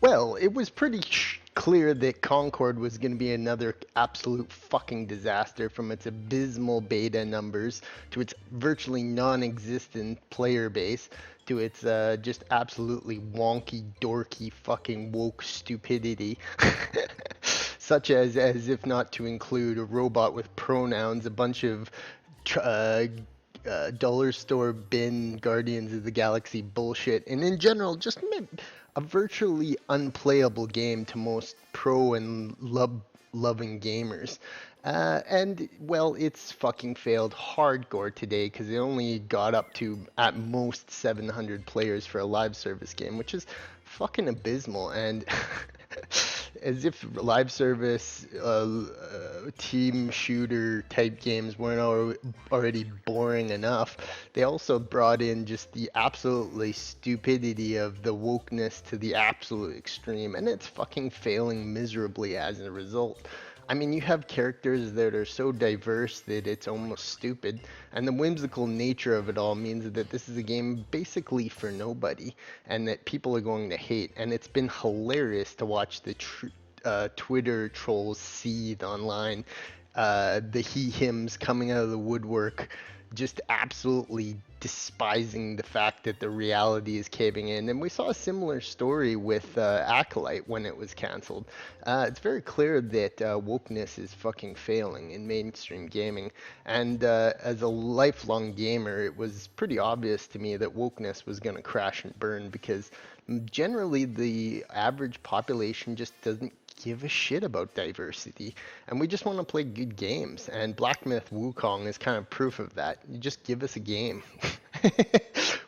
Well, it was pretty clear that Concord was going to be another absolute fucking disaster from its abysmal beta numbers to its virtually non existent player base to its just absolutely wonky, dorky, fucking woke stupidity. Such as if not to include a robot with pronouns, a bunch of dollar store bin Guardians of the Galaxy bullshit, and in general, just a virtually unplayable game to most pro and loving gamers. And well, it's fucking failed hardcore today because it only got up to at most 700 players for a live service game, which is fucking abysmal. And as if live service team shooter type games weren't already boring enough, they also brought in just the absolutely stupidity of the wokeness to the absolute extreme, and it's fucking failing miserably as a result. I mean, you have characters that are so diverse that it's almost stupid, and the whimsical nature of it all means that this is a game basically for nobody, and that people are going to hate. And it's been hilarious to watch the Twitter trolls seethe online, the he/hims coming out of the woodwork, just absolutely despising the fact that the reality is caving in. And we saw a similar story with Acolyte when it was canceled. It's very clear that wokeness is fucking failing in mainstream gaming. And as a lifelong gamer, it was pretty obvious to me that wokeness was going to crash and burn because generally the average population just doesn't give a shit about diversity, and we just want to play good games. And Black Myth Wukong is kind of proof of that. You just give us a game.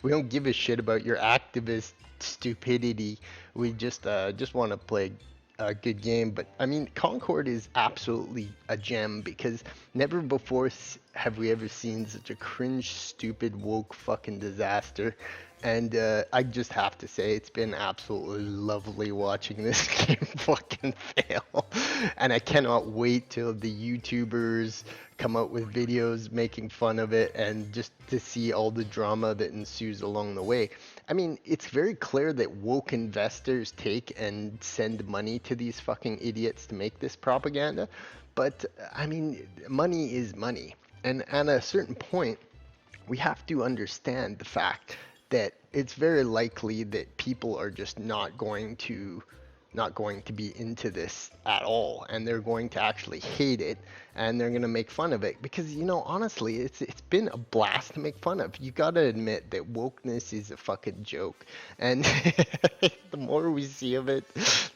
We don't give a shit about your activist stupidity. We just want to play a good game. But I mean, Concord is absolutely a gem because never before have we ever seen such a cringe, stupid, woke fucking disaster. And I just have to say, it's been absolutely lovely watching this game fucking fail. And I cannot wait till the YouTubers come out with videos making fun of it and just to see all the drama that ensues along the way. I mean, it's very clear that woke investors take and send money to these fucking idiots to make this propaganda. But I mean, money is money. And at a certain point, we have to understand the fact that it's very likely that people are just not going to be into this at all, and they're going to actually hate it, and they're going to make fun of it because, honestly, it's been a blast to make fun of. You got to admit that wokeness is a fucking joke, and the more we see of it,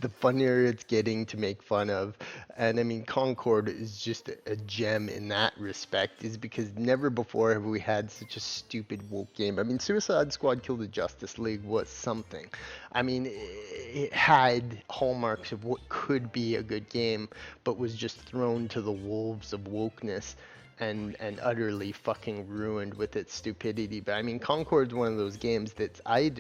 the funnier it's getting to make fun of. And I mean, Concord is just a gem in that respect, is because never before have we had such a stupid woke game. I mean, Suicide Squad Kill the Justice League was something. I mean, it had hallmarks of what could be a good game, but was just thrown to the wolves of wokeness and utterly fucking ruined with its stupidity. But I mean, Concord's one of those games that I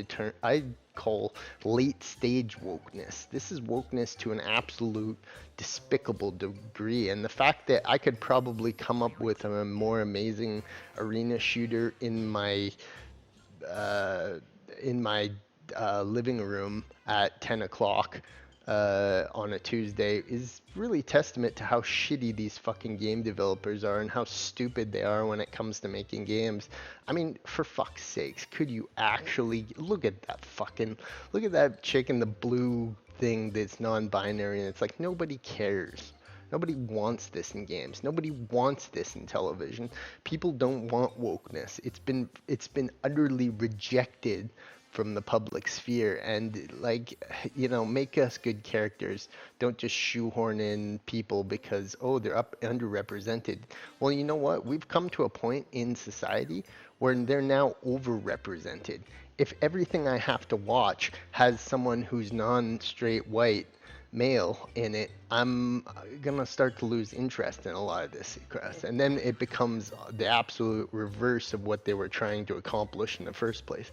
call late stage wokeness. This is wokeness to an absolute despicable degree, and the fact that I could probably come up with a more amazing arena shooter uh, in my living room at 10 o'clock on a Tuesday is really testament to how shitty these fucking game developers are and how stupid they are when it comes to making games. I mean, for fuck's sakes, could you actually look at that chick in the blue thing that's non-binary, and it's like nobody cares. Nobody wants this in games. Nobody wants this in television. People don't want wokeness. It's been utterly rejected from the public sphere, and like, make us good characters. Don't just shoehorn in people because, oh, they're underrepresented. Well, you know what, we've come to a point in society where they're now overrepresented. If everything I have to watch has someone who's non-straight white male in it, I'm gonna start to lose interest in a lot of this, Chris. And then it becomes the absolute reverse of what they were trying to accomplish in the first place.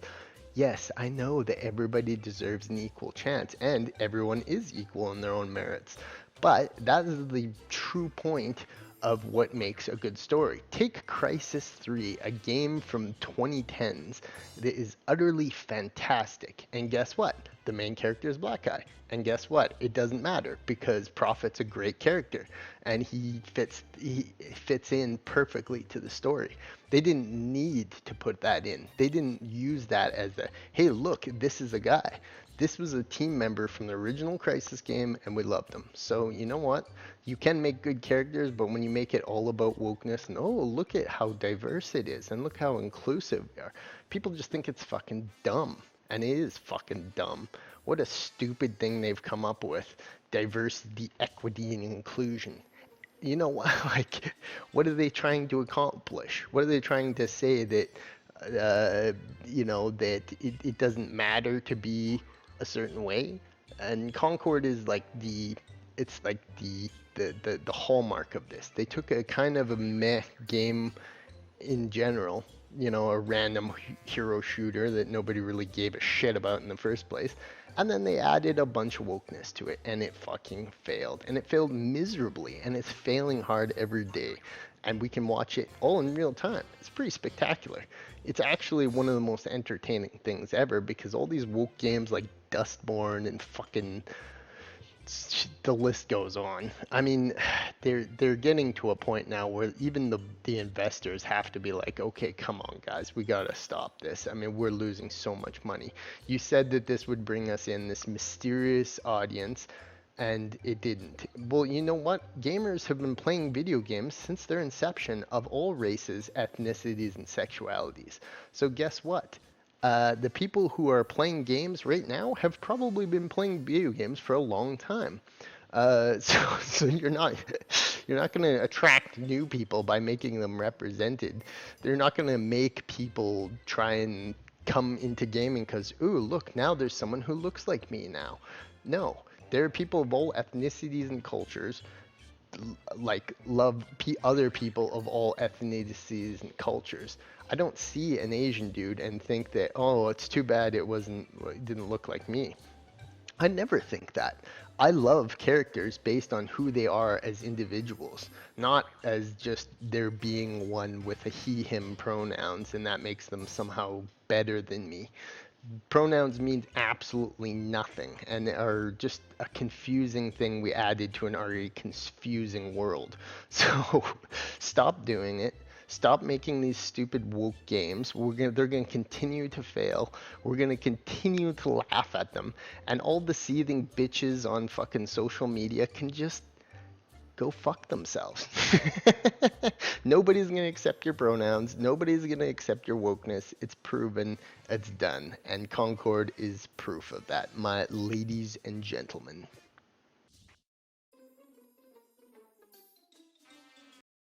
Yes, I know that everybody deserves an equal chance, and everyone is equal in their own merits. But that is the true point of what makes a good story. Take Crisis 3, a game from 2010s that is utterly fantastic. And guess what? The main character is Black Guy. And guess what? It doesn't matter because Prophet's a great character and he fits in perfectly to the story. They didn't need to put that in. They didn't use that as a, hey, look, this is a guy. This was a team member from the original Crisis game, and we loved them. So, you know what? You can make good characters, but when you make it all about wokeness, and oh, look at how diverse it is, and look how inclusive we are, people just think it's fucking dumb. And it is fucking dumb. What a stupid thing they've come up with. Diversity, equity, and inclusion. You know what? Like, what are they trying to accomplish? What are they trying to say that, that it doesn't matter to be a certain way? And Concord is like it's like the hallmark of this. They took a kind of a meh game in general, a random hero shooter that nobody really gave a shit about in the first place. And then they added a bunch of wokeness to it, and it fucking failed. And it failed miserably, and it's failing hard every day. And we can watch it all in real time. It's pretty spectacular. It's actually one of the most entertaining things ever because all these woke games like Dustborn and fucking the list goes on. I mean, they're getting to a point now where even the investors have to be like, okay, come on, guys, we gotta stop this. I mean, we're losing so much money. You said that this would bring us in this mysterious audience, and it didn't. Well, you know what? Gamers have been playing video games since their inception of all races, ethnicities, and sexualities. So guess what? The people who are playing games right now have probably been playing video games for a long time. So you're not going to attract new people by making them represented. They're not going to make people try and come into gaming because, ooh, look, now there's someone who looks like me now. No, there are people of all ethnicities and cultures like love other people of all ethnicities and cultures. I don't see an Asian dude and think that, oh, it's too bad it didn't look like me. I never think that. I love characters based on who they are as individuals, not as just there being one with a he, him pronouns, and that makes them somehow better than me. Pronouns mean absolutely nothing and are just a confusing thing we added to an already confusing world. So stop doing it. Stop making these stupid woke games. They're gonna continue to fail. We're gonna continue to laugh at them, and all the seething bitches on fucking social media can just go fuck themselves. Nobody's going to accept your pronouns. Nobody's going to accept your wokeness. It's proven. It's done. And Concord is proof of that, my ladies and gentlemen.